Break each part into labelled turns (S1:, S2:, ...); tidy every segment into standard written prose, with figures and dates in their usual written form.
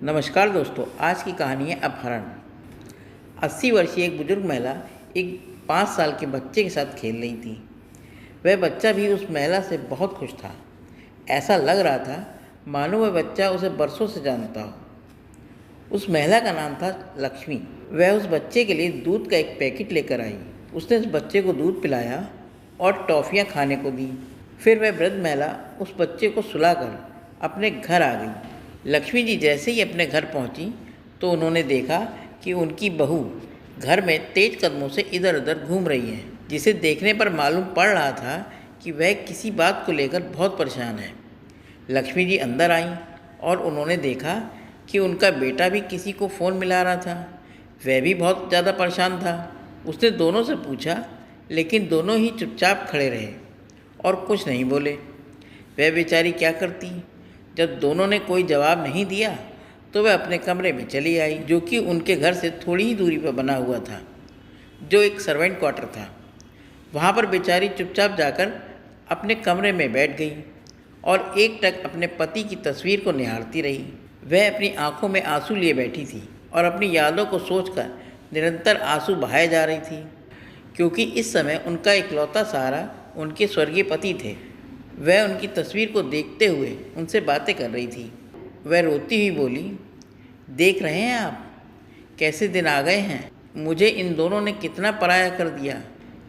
S1: नमस्कार दोस्तों, आज की कहानी है अपहरण। 80 वर्षीय एक बुजुर्ग महिला एक 5 साल के बच्चे के साथ खेल रही थी। वह बच्चा भी उस महिला से बहुत खुश था। ऐसा लग रहा था मानो वह बच्चा उसे बरसों से जानता हो। उस महिला का नाम था लक्ष्मी। वह उस बच्चे के लिए दूध का एक पैकेट लेकर आई। उसने उस बच्चे को दूध पिलाया और टॉफ़ियाँ खाने को दी। फिर वह वृद्ध महिला उस बच्चे को सुलाकर अपने घर आ गई। लक्ष्मी जी जैसे ही अपने घर पहुंची तो उन्होंने देखा कि उनकी बहू घर में तेज कदमों से इधर उधर घूम रही है, जिसे देखने पर मालूम पड़ रहा था कि वह किसी बात को लेकर बहुत परेशान है। लक्ष्मी जी अंदर आईं और उन्होंने देखा कि उनका बेटा भी किसी को फ़ोन मिला रहा था। वह भी बहुत ज़्यादा परेशान था। उसने दोनों से पूछा, लेकिन दोनों ही चुपचाप खड़े रहे और कुछ नहीं बोले। वह बेचारी क्या करती। जब दोनों ने कोई जवाब नहीं दिया तो वह अपने कमरे में चली आई, जो कि उनके घर से थोड़ी ही दूरी पर बना हुआ था, जो एक सर्वेंट क्वार्टर था। वहाँ पर बेचारी चुपचाप जाकर अपने कमरे में बैठ गई और एकटक अपने पति की तस्वीर को निहारती रही। वह अपनी आंखों में आंसू लिए बैठी थी और अपनी यादों को सोचकर निरंतर आंसू बहाए जा रही थी, क्योंकि इस समय उनका इकलौता सहारा उनके स्वर्गीय पति थे। वह उनकी तस्वीर को देखते हुए उनसे बातें कर रही थी। वह रोती हुई बोली, देख रहे हैं आप कैसे दिन आ गए हैं। मुझे इन दोनों ने कितना पराया कर दिया,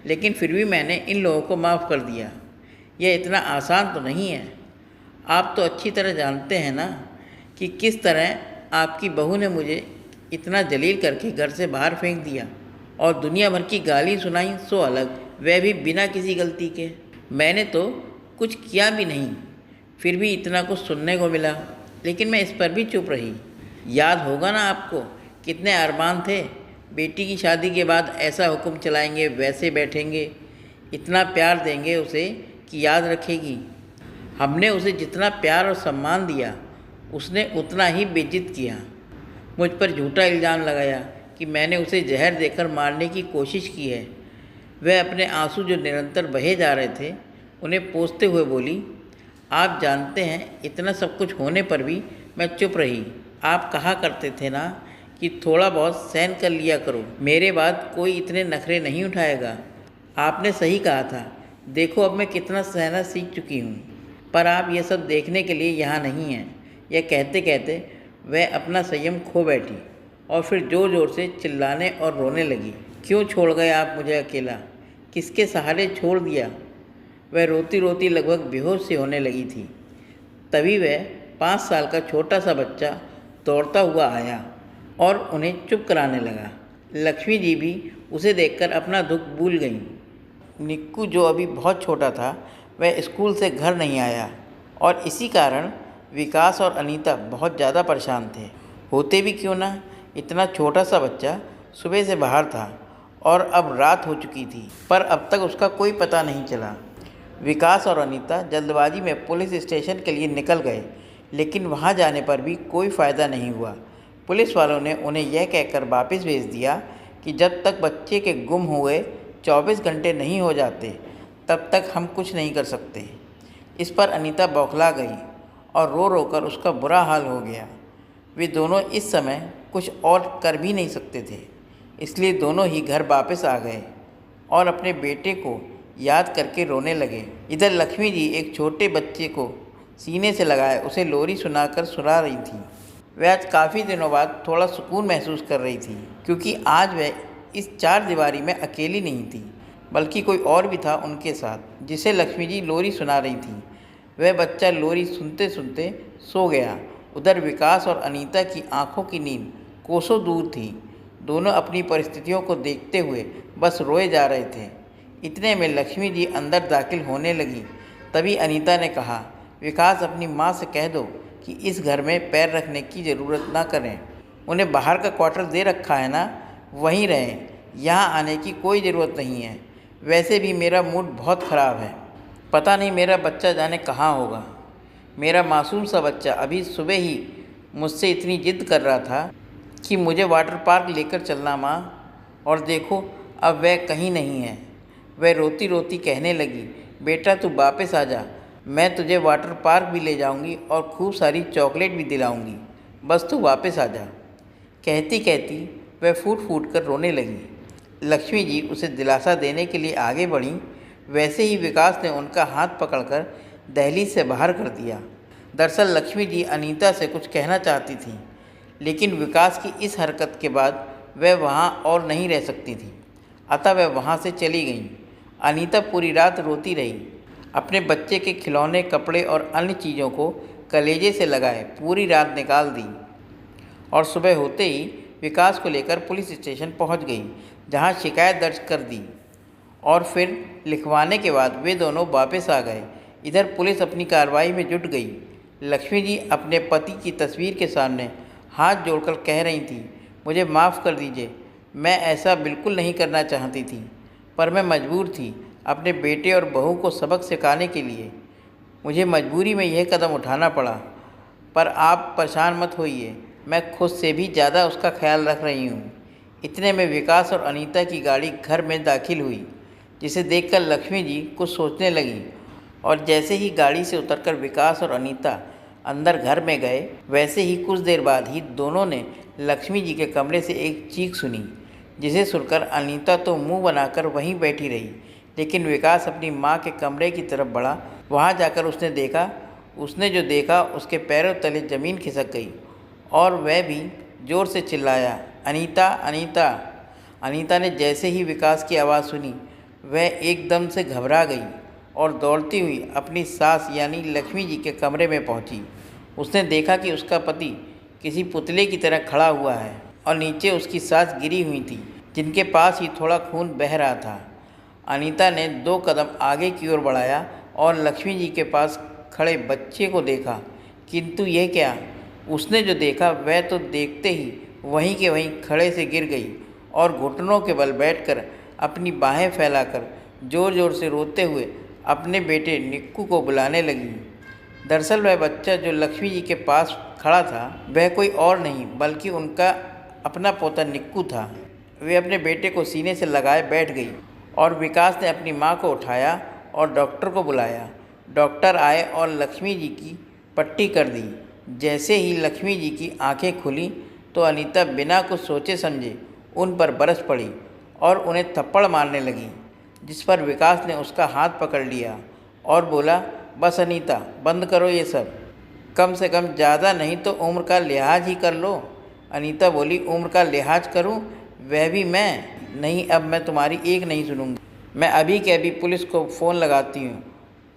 S1: लेकिन फिर भी मैंने इन लोगों को माफ़ कर दिया। यह इतना आसान तो नहीं है। आप तो अच्छी तरह जानते हैं ना कि किस तरह आपकी बहू ने मुझे इतना जलील करके घर से बाहर फेंक दिया और दुनिया भर की गाली सुनाई, सो अलग, वह भी बिना किसी गलती के। मैंने तो कुछ किया भी नहीं, फिर भी इतना कुछ सुनने को मिला, लेकिन मैं इस पर भी चुप रही। याद होगा ना आपको, कितने अरमान थे, बेटी की शादी के बाद ऐसा हुक्म चलाएंगे, वैसे बैठेंगे, इतना प्यार देंगे उसे कि याद रखेगी। हमने उसे जितना प्यार और सम्मान दिया, उसने उतना ही बेइज्जत किया। मुझ पर झूठा इल्ज़ाम लगाया कि मैंने उसे जहर देकर मारने की कोशिश की है। वह अपने आंसू जो निरंतर बहे जा रहे थे उन्हें पोंछते हुए बोली, आप जानते हैं इतना सब कुछ होने पर भी मैं चुप रही। आप कहा करते थे ना कि थोड़ा बहुत सहन कर लिया करो, मेरे बाद कोई इतने नखरे नहीं उठाएगा। आपने सही कहा था। देखो अब मैं कितना सहना सीख चुकी हूँ। पर आप ये सब देखने के लिए यहाँ नहीं हैं। यह कहते कहते वह अपना संयम खो बैठी और फिर ज़ोर ज़ोर से चिल्लाने और रोने लगी। क्यों छोड़ गए आप मुझे अकेला? किसके सहारे छोड़ दिया? वह रोती रोती लगभग बेहोश सी होने लगी थी। तभी वह 5 साल का छोटा सा बच्चा दौड़ता हुआ आया और उन्हें चुप कराने लगा। लक्ष्मी जी भी उसे देखकर अपना दुख भूल गईं। निक्कू, जो अभी बहुत छोटा था, वह स्कूल से घर नहीं आया और इसी कारण विकास और अनीता बहुत ज़्यादा परेशान थे। होते भी क्यों ना, इतना छोटा सा बच्चा सुबह से बाहर था और अब रात हो चुकी थी, पर अब तक उसका कोई पता नहीं चला। विकास और अनीता जल्दबाजी में पुलिस स्टेशन के लिए निकल गए, लेकिन वहां जाने पर भी कोई फ़ायदा नहीं हुआ। पुलिस वालों ने उन्हें यह कहकर वापस भेज दिया कि जब तक बच्चे के गुम हुए 24 घंटे नहीं हो जाते, तब तक हम कुछ नहीं कर सकते। इस पर अनीता बौखला गई और रो रो कर उसका बुरा हाल हो गया। वे दोनों इस समय कुछ और कर भी नहीं सकते थे, इसलिए दोनों ही घर वापस आ गए और अपने बेटे को याद करके रोने लगे। इधर लक्ष्मी जी एक छोटे बच्चे को सीने से लगाए उसे लोरी सुनाकर सुला रही थी। वह आज काफ़ी दिनों बाद थोड़ा सुकून महसूस कर रही थी, क्योंकि आज वह इस चार दीवारी में अकेली नहीं थी, बल्कि कोई और भी था उनके साथ, जिसे लक्ष्मी जी लोरी सुना रही थी। वह बच्चा लोरी सुनते सुनते सो गया। उधर विकास और अनीता की आंखों की नींद कोसों दूर थी। दोनों अपनी परिस्थितियों को देखते हुए बस रोए जा रहे थे। इतने में लक्ष्मी जी अंदर दाखिल होने लगी। तभी अनीता ने कहा, विकास, अपनी माँ से कह दो कि इस घर में पैर रखने की ज़रूरत ना करें। उन्हें बाहर का क्वार्टर दे रखा है ना, वहीं रहें, यहाँ आने की कोई ज़रूरत नहीं है। वैसे भी मेरा मूड बहुत ख़राब है। पता नहीं मेरा बच्चा जाने कहाँ होगा। मेरा मासूम सा बच्चा अभी सुबह ही मुझसे इतनी जिद कर रहा था कि मुझे वाटर पार्क लेकर चलना माँ, और देखो अब वह कहीं नहीं है। वह रोती रोती कहने लगी, बेटा तू वापस आ जा, मैं तुझे वाटर पार्क भी ले जाऊंगी और खूब सारी चॉकलेट भी दिलाऊंगी। बस तू वापस आ जा। कहती कहती वह फूट फूट कर रोने लगी। लक्ष्मी जी उसे दिलासा देने के लिए आगे बढ़ीं। वैसे ही विकास ने उनका हाथ पकड़कर दहलीज से बाहर कर दिया। दरअसल लक्ष्मी जी अनीता से कुछ कहना चाहती थीं, लेकिन विकास की इस हरकत के बाद वह वहाँ और नहीं रह सकती थी, अतः वह वहाँ से चली गईं। अनीता पूरी रात रोती रही। अपने बच्चे के खिलौने, कपड़े और अन्य चीज़ों को कलेजे से लगाए पूरी रात निकाल दी और सुबह होते ही विकास को लेकर पुलिस स्टेशन पहुंच गई, जहां शिकायत दर्ज कर दी और फिर लिखवाने के बाद वे दोनों वापस आ गए। इधर पुलिस अपनी कार्रवाई में जुट गई। लक्ष्मी जी अपने पति की तस्वीर के सामने हाथ जोड़कर कह रही थी, मुझे माफ़ कर दीजिए, मैं ऐसा बिल्कुल नहीं करना चाहती थी, पर मैं मजबूर थी अपने बेटे और बहू को सबक सिखाने के लिए। मुझे मजबूरी में यह कदम उठाना पड़ा, पर आप परेशान मत होइए, मैं खुद से भी ज़्यादा उसका ख्याल रख रही हूँ। इतने में विकास और अनीता की गाड़ी घर में दाखिल हुई, जिसे देखकर लक्ष्मी जी कुछ सोचने लगी और जैसे ही गाड़ी से उतरकर विकास और अनीता अंदर घर में गए, वैसे ही कुछ देर बाद ही दोनों ने लक्ष्मी जी के कमरे से एक चीख सुनी, जिसे सुनकर अनीता तो मुंह बनाकर वहीं बैठी रही, लेकिन विकास अपनी माँ के कमरे की तरफ बढ़ा। वहाँ जाकर उसने जो देखा उसके पैरों तले ज़मीन खिसक गई और वह भी ज़ोर से चिल्लाया, अनीता अनीता। अनीता ने जैसे ही विकास की आवाज़ सुनी, वह एकदम से घबरा गई और दौड़ती हुई अपनी सास यानी लक्ष्मी जी के कमरे में पहुंची। उसने देखा कि उसका पति किसी पुतले की तरह खड़ा हुआ है और नीचे उसकी सास गिरी हुई थी, जिनके पास ही थोड़ा खून बह रहा था। अनीता ने 2 कदम आगे की ओर बढ़ाया और लक्ष्मी जी के पास खड़े बच्चे को देखा, किंतु यह क्या, उसने जो देखा वह तो देखते ही वहीं के वहीं खड़े से गिर गई और घुटनों के बल बैठकर अपनी बाहें फैलाकर ज़ोर ज़ोर से रोते हुए अपने बेटे निक्कू को बुलाने लगी। दरअसल वह बच्चा जो लक्ष्मी जी के पास खड़ा था, वह कोई और नहीं बल्कि उनका अपना पोता निक्कू था। वे अपने बेटे को सीने से लगाए बैठ गई और विकास ने अपनी माँ को उठाया और डॉक्टर को बुलाया। डॉक्टर आए और लक्ष्मी जी की पट्टी कर दी। जैसे ही लक्ष्मी जी की आंखें खुली तो अनीता बिना कुछ सोचे समझे उन पर बरस पड़ी और उन्हें थप्पड़ मारने लगी, जिस पर विकास ने उसका हाथ पकड़ लिया और बोला, बस अनीता, बंद करो ये सब, कम से कम ज़्यादा नहीं तो उम्र का लिहाज ही कर लो। अनीता बोली, उम्र का लिहाज करूं, वह भी मैं? नहीं, अब मैं तुम्हारी एक नहीं सुनूंगी। मैं अभी के अभी पुलिस को फ़ोन लगाती हूँ,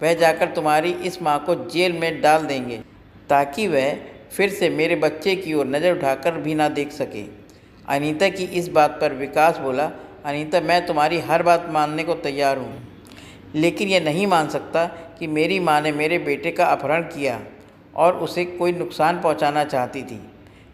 S1: वह जाकर तुम्हारी इस माँ को जेल में डाल देंगे, ताकि वह फिर से मेरे बच्चे की ओर नज़र उठाकर भी ना देख सके। अनीता की इस बात पर विकास बोला, अनीता, मैं तुम्हारी हर बात मानने को तैयार हूँ, लेकिन यह नहीं मान सकता कि मेरी माँ ने मेरे बेटे का अपहरण किया और उसे कोई नुकसान पहुँचाना चाहती थी।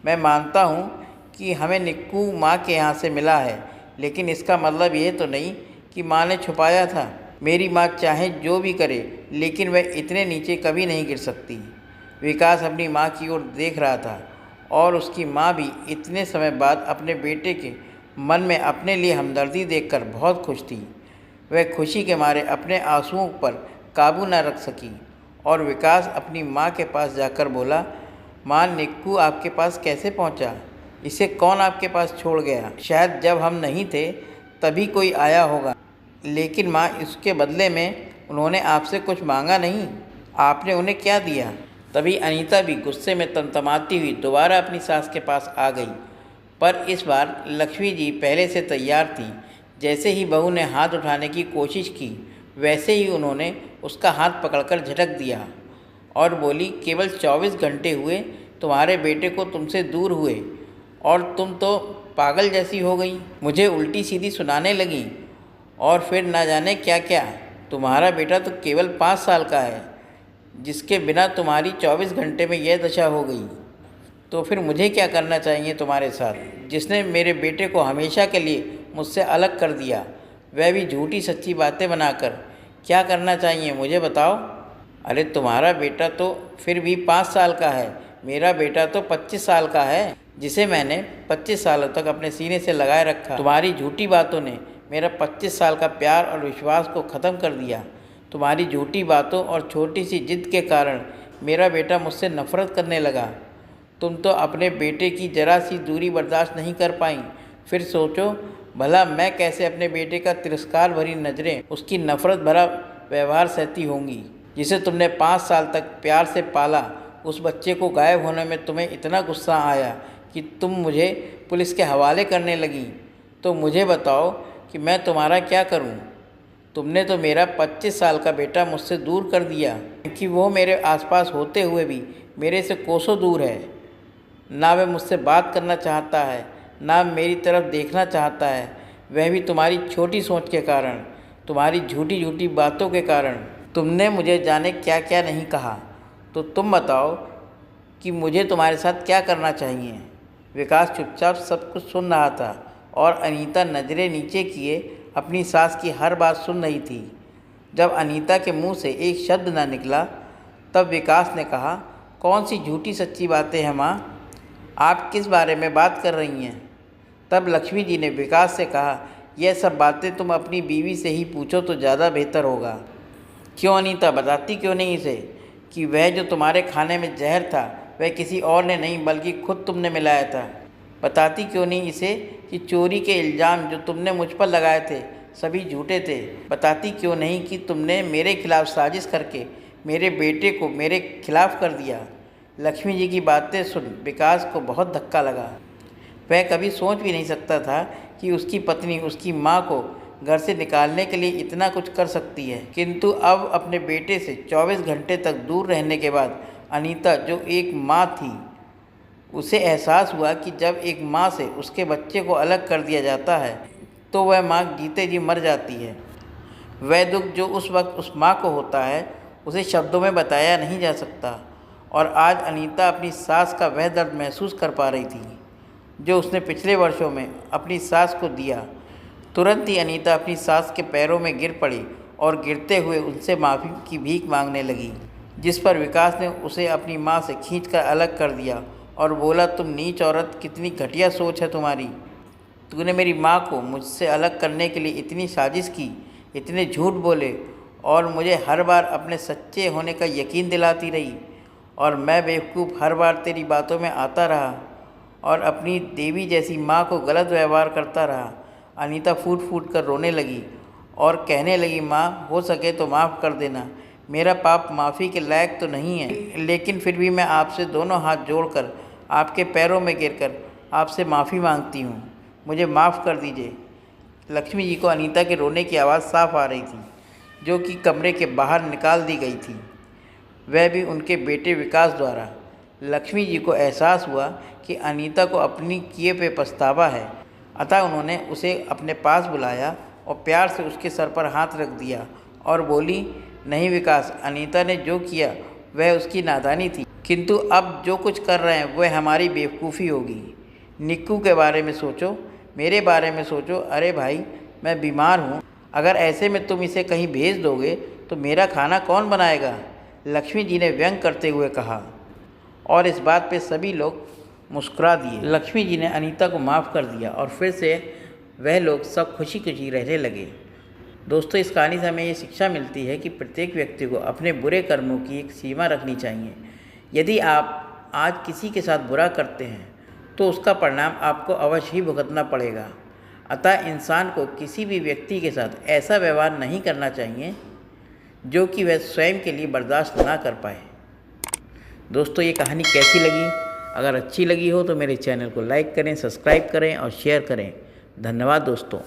S1: मैं मानता हूँ कि हमें निक्कू माँ के यहाँ से मिला है, लेकिन इसका मतलब ये तो नहीं कि माँ ने छुपाया था। मेरी माँ चाहे जो भी करे, लेकिन वह इतने नीचे कभी नहीं गिर सकती। विकास अपनी माँ की ओर देख रहा था और उसकी माँ भी इतने समय बाद अपने बेटे के मन में अपने लिए हमदर्दी देखकर बहुत खुश थी। वह खुशी के मारे अपने आंसुओं पर काबू न रख सकी और विकास अपनी माँ के पास जाकर बोला, माँ, निक्कू आपके पास कैसे पहुँचा? इसे कौन आपके पास छोड़ गया? शायद जब हम नहीं थे तभी कोई आया होगा, लेकिन माँ, इसके बदले में उन्होंने आपसे कुछ मांगा नहीं, आपने उन्हें क्या दिया? तभी अनीता भी गुस्से में तमतमाती हुई दोबारा अपनी सास के पास आ गई, पर इस बार लक्ष्मी जी पहले से तैयार थीं। जैसे ही बहू ने हाथ उठाने की कोशिश की, वैसे ही उन्होंने उसका हाथ पकड़कर झटक दिया और बोली, केवल 24 घंटे हुए तुम्हारे बेटे को तुमसे दूर हुए और तुम तो पागल जैसी हो गई, मुझे उल्टी सीधी सुनाने लगी और फिर ना जाने क्या क्या। तुम्हारा बेटा तो केवल 5 साल का है, जिसके बिना तुम्हारी 24 घंटे में यह दशा हो गई, तो फिर मुझे क्या करना चाहिए तुम्हारे साथ, जिसने मेरे बेटे को हमेशा के लिए मुझसे अलग कर दिया, वह भी झूठी सच्ची बातें बनाकर। क्या करना चाहिए मुझे बताओ? अरे तुम्हारा बेटा तो फिर भी 5 साल का है, मेरा बेटा तो 25 साल का है, जिसे मैंने 25 सालों तक अपने सीने से लगाए रखा। तुम्हारी झूठी बातों ने मेरा 25 साल का प्यार और विश्वास को ख़त्म कर दिया। तुम्हारी झूठी बातों और छोटी सी जिद के कारण मेरा बेटा मुझसे नफ़रत करने लगा। तुम तो अपने बेटे की जरा सी दूरी बर्दाश्त नहीं कर पाई। फिर सोचो भला मैं कैसे अपने बेटे का तिरस्कार भरी नज़रें, उसकी नफ़रत भरा व्यवहार सहती होंगी, जिसे तुमने 5 साल तक प्यार से पाला। उस बच्चे को गायब होने में तुम्हें इतना गुस्सा आया कि तुम मुझे पुलिस के हवाले करने लगी। तो मुझे बताओ कि मैं तुम्हारा क्या करूं? तुमने तो मेरा 25 साल का बेटा मुझसे दूर कर दिया, क्योंकि वो मेरे आसपास होते हुए भी मेरे से कोसों दूर है। ना वह मुझसे बात करना चाहता है, ना मेरी तरफ देखना चाहता है। वह भी तुम्हारी छोटी सोच के कारण, तुम्हारी झूठी झूठी बातों के कारण। तुमने मुझे जाने क्या क्या नहीं कहा। तो तुम बताओ कि मुझे तुम्हारे साथ क्या करना चाहिए? विकास चुपचाप सब कुछ सुन रहा था और अनीता नज़रें नीचे किए अपनी सास की हर बात सुन रही थी। जब अनीता के मुंह से एक शब्द न निकला, तब विकास ने कहा, कौन सी झूठी सच्ची बातें हैं माँ? आप किस बारे में बात कर रही हैं? तब लक्ष्मी जी ने विकास से कहा, यह सब बातें तुम अपनी बीवी से ही पूछो तो ज़्यादा बेहतर होगा। क्यों अनीता, बताती क्यों नहीं इसे कि वह जो तुम्हारे खाने में जहर था वह किसी और ने नहीं बल्कि खुद तुमने मिलाया था? बताती क्यों नहीं इसे कि चोरी के इल्ज़ाम जो तुमने मुझ पर लगाए थे सभी झूठे थे? बताती क्यों नहीं कि तुमने मेरे खिलाफ़ साजिश करके मेरे बेटे को मेरे खिलाफ़ कर दिया? लक्ष्मी जी की बातें सुन विकास को बहुत धक्का लगा। वह कभी सोच भी नहीं सकता था कि उसकी पत्नी उसकी माँ को घर से निकालने के लिए इतना कुछ कर सकती है। किंतु अब अपने बेटे से 24 घंटे तक दूर रहने के बाद अनीता जो एक माँ थी, उसे एहसास हुआ कि जब एक माँ से उसके बच्चे को अलग कर दिया जाता है तो वह माँ जीते जी मर जाती है। वह दुख जो उस वक्त उस माँ को होता है उसे शब्दों में बताया नहीं जा सकता। और आज अनीता अपनी सास का वह दर्द महसूस कर पा रही थी जो उसने पिछले वर्षों में अपनी सास को दिया। तुरंत ही अनीता अपनी सास के पैरों में गिर पड़ी और गिरते हुए उनसे माफ़ी की भीख मांगने लगी, जिस पर विकास ने उसे अपनी माँ से खींचकर अलग कर दिया और बोला, तुम नीच औरत, कितनी घटिया सोच है तुम्हारी। तूने मेरी माँ को मुझसे अलग करने के लिए इतनी साजिश की, इतने झूठ बोले और मुझे हर बार अपने सच्चे होने का यकीन दिलाती रही, और मैं बेवकूफ़ हर बार तेरी बातों में आता रहा और अपनी देवी जैसी माँ को गलत व्यवहार करता रहा। अनीता फूट फूट कर रोने लगी और कहने लगी, माँ हो सके तो माफ़ कर देना। मेरा पाप माफ़ी के लायक तो नहीं है, लेकिन फिर भी मैं आपसे दोनों हाथ जोड़कर आपके पैरों में गिरकर आपसे माफ़ी मांगती हूँ। मुझे माफ़ कर दीजिए। लक्ष्मी जी को अनीता के रोने की आवाज़ साफ आ रही थी, जो कि कमरे के बाहर निकाल दी गई थी, वह भी उनके बेटे विकास द्वारा। लक्ष्मी जी को एहसास हुआ कि अनीता को अपनी किए पे पछतावा है, अतः उन्होंने उसे अपने पास बुलाया और प्यार से उसके सर पर हाथ रख दिया और बोली, नहीं विकास, अनीता ने जो किया वह उसकी नादानी थी, किंतु अब जो कुछ कर रहे हैं वह हमारी बेवकूफ़ी होगी। निक्कू के बारे में सोचो, मेरे बारे में सोचो। अरे भाई, मैं बीमार हूँ, अगर ऐसे में तुम इसे कहीं भेज दोगे तो मेरा खाना कौन बनाएगा? लक्ष्मी जी ने व्यंग करते हुए कहा, और इस बात पे सभी लोग मुस्कुरा दिए। लक्ष्मी जी ने अनीता को माफ़ कर दिया और फिर से वह लोग सब खुशी खुशी रहने लगे। दोस्तों, इस कहानी से हमें ये शिक्षा मिलती है कि प्रत्येक व्यक्ति को अपने बुरे कर्मों की एक सीमा रखनी चाहिए। यदि आप आज किसी के साथ बुरा करते हैं तो उसका परिणाम आपको अवश्य ही भुगतना पड़ेगा। अतः इंसान को किसी भी व्यक्ति के साथ ऐसा व्यवहार नहीं करना चाहिए जो कि वह स्वयं के लिए बर्दाश्त ना कर पाए। दोस्तों, ये कहानी कैसी लगी? अगर अच्छी लगी हो तो मेरे चैनल को लाइक करें, सब्सक्राइब करें और शेयर करें। धन्यवाद दोस्तों।